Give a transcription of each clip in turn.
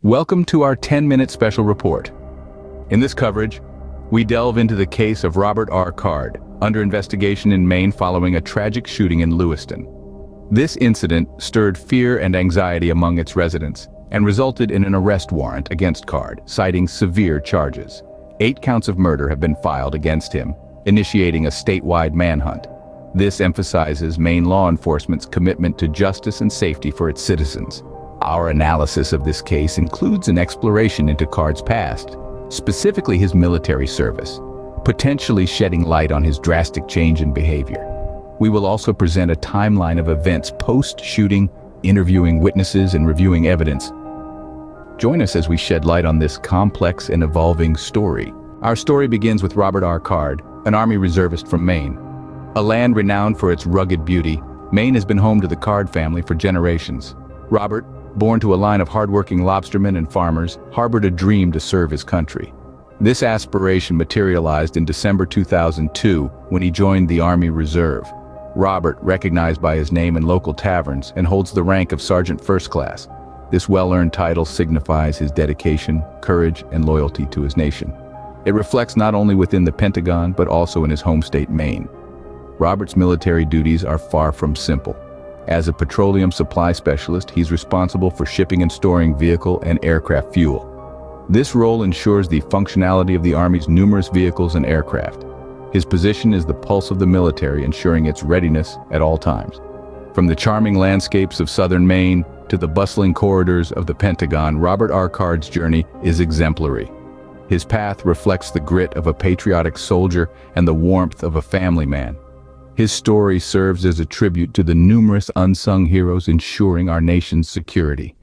Welcome to our 10-minute special report. In this coverage, we delve into the case of Robert R. Card, under investigation in Maine following a tragic shooting in Lewiston. This incident stirred fear and anxiety among its residents and resulted in an arrest warrant against Card, citing severe charges. 8 counts of murder have been filed against him, initiating a statewide manhunt. This emphasizes Maine law enforcement's commitment to justice and safety for its citizens. Our analysis of this case includes an exploration into Card's past, specifically his military service, potentially shedding light on his drastic change in behavior. We will also present a timeline of events post-shooting, interviewing witnesses and reviewing evidence. Join us as we shed light on this complex and evolving story. Our story begins with Robert R. Card, an Army reservist from Maine. A land renowned for its rugged beauty, Maine has been home to the Card family for generations. Robert, born to a line of hardworking lobstermen and farmers, harbored a dream to serve his country. This aspiration materialized in December 2002 when he joined the Army Reserve. Robert, recognized by his name in local taverns, and holds the rank of Sergeant First Class. This well-earned title signifies his dedication, courage, and loyalty to his nation. It reflects not only within the Pentagon, but also in his home state, Maine. Robert's military duties are far from simple. As a petroleum supply specialist, he's responsible for shipping and storing vehicle and aircraft fuel. This role ensures the functionality of the Army's numerous vehicles and aircraft. His position is the pulse of the military, ensuring its readiness at all times. From the charming landscapes of southern Maine to the bustling corridors of the Pentagon, Robert R. Card's journey is exemplary. His path reflects the grit of a patriotic soldier and the warmth of a family man. His story serves as a tribute to the numerous unsung heroes ensuring our nation's security.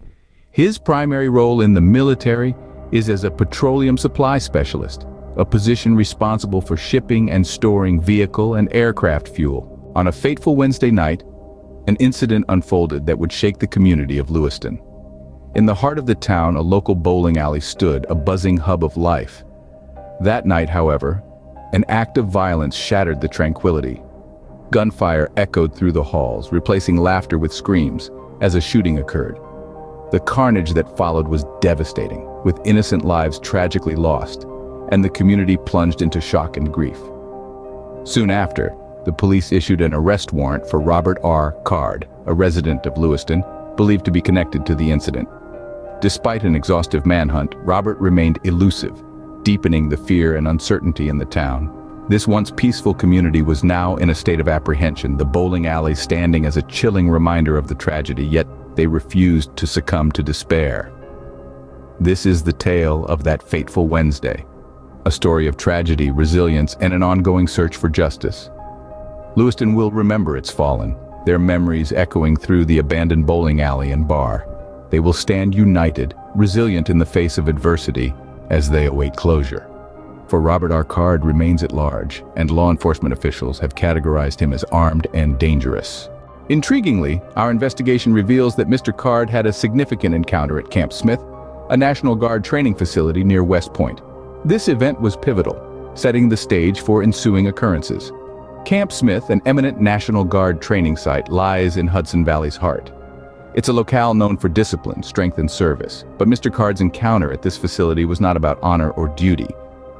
His primary role in the military is as a petroleum supply specialist, a position responsible for shipping and storing vehicle and aircraft fuel. On a fateful Wednesday night, an incident unfolded that would shake the community of Lewiston. In the heart of the town, a local bowling alley stood, a buzzing hub of life. That night, however, an act of violence shattered the tranquility. Gunfire echoed through the halls, replacing laughter with screams, as a shooting occurred. The carnage that followed was devastating, with innocent lives tragically lost, and the community plunged into shock and grief. Soon after, the police issued an arrest warrant for Robert R. Card, a resident of Lewiston, believed to be connected to the incident. Despite an exhaustive manhunt, Robert remained elusive, deepening the fear and uncertainty in the town. This once peaceful community was now in a state of apprehension, the bowling alley standing as a chilling reminder of the tragedy, yet they refused to succumb to despair. This is the tale of that fateful Wednesday, a story of tragedy, resilience, and an ongoing search for justice. Lewiston will remember its fallen, their memories echoing through the abandoned bowling alley and bar. They will stand united, resilient in the face of adversity, as they await closure. For Robert R. Card remains at large, and law enforcement officials have categorized him as armed and dangerous. Intriguingly, our investigation reveals that Mr. Card had a significant encounter at Camp Smith, a National Guard training facility near West Point. This event was pivotal, setting the stage for ensuing occurrences. Camp Smith, an eminent National Guard training site, lies in Hudson Valley's heart. It's a locale known for discipline, strength, and service. But Mr. Card's encounter at this facility was not about honor or duty.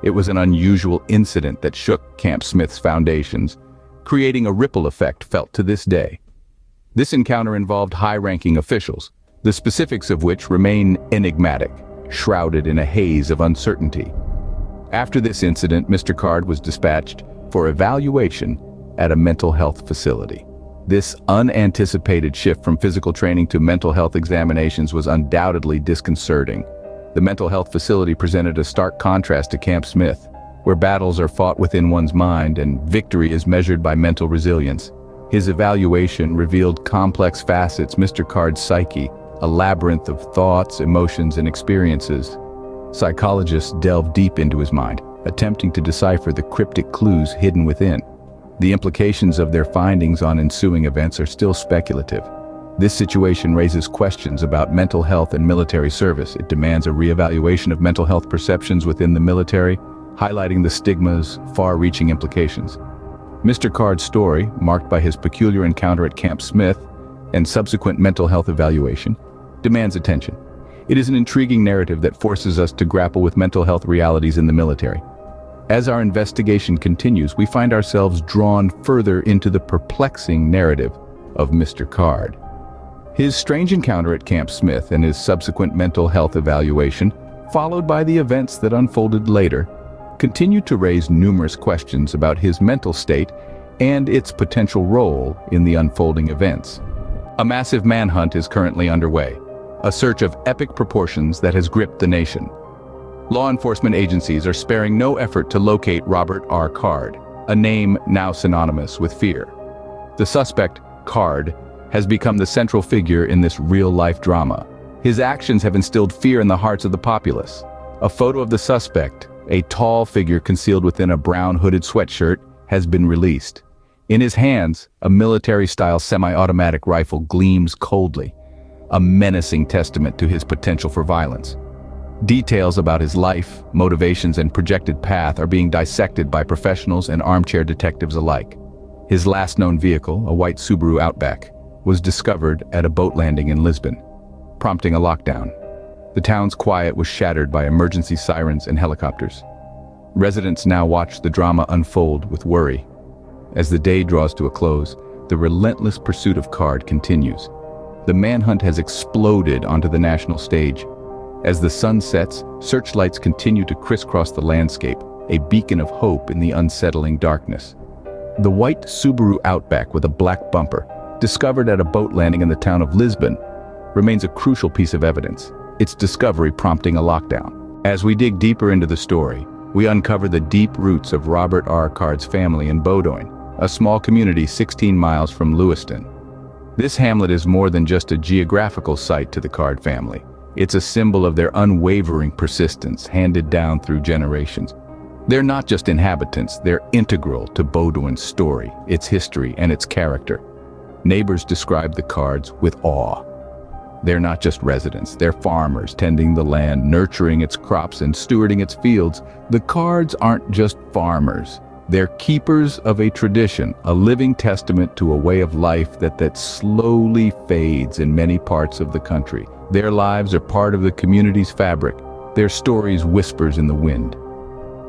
It was an unusual incident that shook Camp Smith's foundations, creating a ripple effect felt to this day. This encounter involved high-ranking officials, the specifics of which remain enigmatic, shrouded in a haze of uncertainty. After this incident, Mr. Card was dispatched for evaluation at a mental health facility. This unanticipated shift from physical training to mental health examinations was undoubtedly disconcerting. The mental health facility presented a stark contrast to Camp Smith, where battles are fought within one's mind and victory is measured by mental resilience. His evaluation revealed complex facets Mr. Card's psyche, a labyrinth of thoughts, emotions, and experiences. Psychologists delved deep into his mind, attempting to decipher the cryptic clues hidden within. The implications of their findings on ensuing events are still speculative. This situation raises questions about mental health and military service. It demands a reevaluation of mental health perceptions within the military, highlighting the stigma's far-reaching implications. Mr. Card's story, marked by his peculiar encounter at Camp Smith and subsequent mental health evaluation, demands attention. It is an intriguing narrative that forces us to grapple with mental health realities in the military. As our investigation continues, we find ourselves drawn further into the perplexing narrative of Mr. Card. His strange encounter at Camp Smith and his subsequent mental health evaluation, followed by the events that unfolded later, continue to raise numerous questions about his mental state and its potential role in the unfolding events. A massive manhunt is currently underway, a search of epic proportions that has gripped the nation. Law enforcement agencies are sparing no effort to locate Robert R. Card, a name now synonymous with fear. The suspect, Card, has become the central figure in this real-life drama. His actions have instilled fear in the hearts of the populace. A photo of the suspect, a tall figure concealed within a brown hooded sweatshirt, has been released. In his hands, a military-style semi-automatic rifle gleams coldly, a menacing testament to his potential for violence. Details about his life, motivations, and projected path are being dissected by professionals and armchair detectives alike. His last known vehicle, a white Subaru Outback, was discovered at a boat landing in Lisbon, prompting a lockdown. The town's quiet was shattered by emergency sirens and helicopters. Residents now watch the drama unfold with worry. As the day draws to a close, the relentless pursuit of Card continues. The manhunt has exploded onto the national stage. As the sun sets, searchlights continue to crisscross the landscape, a beacon of hope in the unsettling darkness. The white Subaru Outback with a black bumper, discovered at a boat landing in the town of Lisbon, remains a crucial piece of evidence, its discovery prompting a lockdown. As we dig deeper into the story, we uncover the deep roots of Robert R. Card's family in Bowdoin, a small community 16 miles from Lewiston. This hamlet is more than just a geographical site to the Card family. It's a symbol of their unwavering persistence handed down through generations. They're not just inhabitants, they're integral to Bowdoin's story, its history, and its character. Neighbors describe the Cards with awe. They're not just residents, they're farmers tending the land, nurturing its crops and stewarding its fields. The Cards aren't just farmers. They're keepers of a tradition, a living testament to a way of life that slowly fades in many parts of the country. Their lives are part of the community's fabric, their stories whispers in the wind.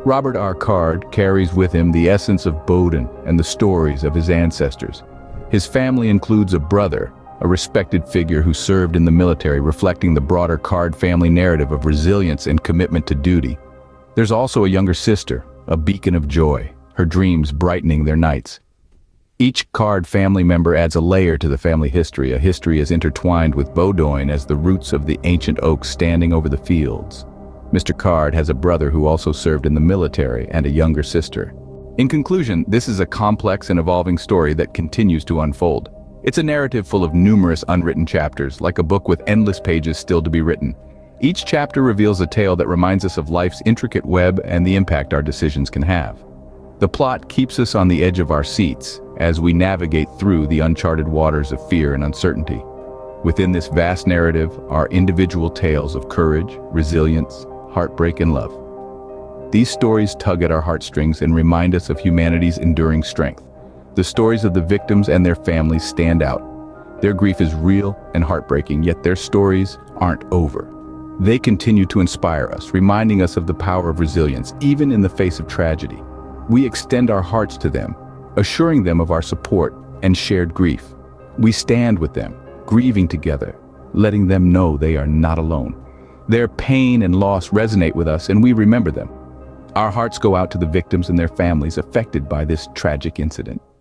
Robert R. Card carries with him the essence of Bowdoin and the stories of his ancestors. His family includes a brother, a respected figure who served in the military, reflecting the broader Card family narrative of resilience and commitment to duty. There's also a younger sister, a beacon of joy, her dreams brightening their nights. Each Card family member adds a layer to the family history, a history as intertwined with Bowdoin as the roots of the ancient oaks standing over the fields. Mr. Card has a brother who also served in the military and a younger sister. In conclusion, this is a complex and evolving story that continues to unfold. It's a narrative full of numerous unwritten chapters, like a book with endless pages still to be written. Each chapter reveals a tale that reminds us of life's intricate web and the impact our decisions can have. The plot keeps us on the edge of our seats as we navigate through the uncharted waters of fear and uncertainty. Within this vast narrative are individual tales of courage, resilience, heartbreak, and love. These stories tug at our heartstrings and remind us of humanity's enduring strength. The stories of the victims and their families stand out. Their grief is real and heartbreaking, yet their stories aren't over. They continue to inspire us, reminding us of the power of resilience, even in the face of tragedy. We extend our hearts to them, assuring them of our support and shared grief. We stand with them, grieving together, letting them know they are not alone. Their pain and loss resonate with us, and we remember them. Our hearts go out to the victims and their families affected by this tragic incident.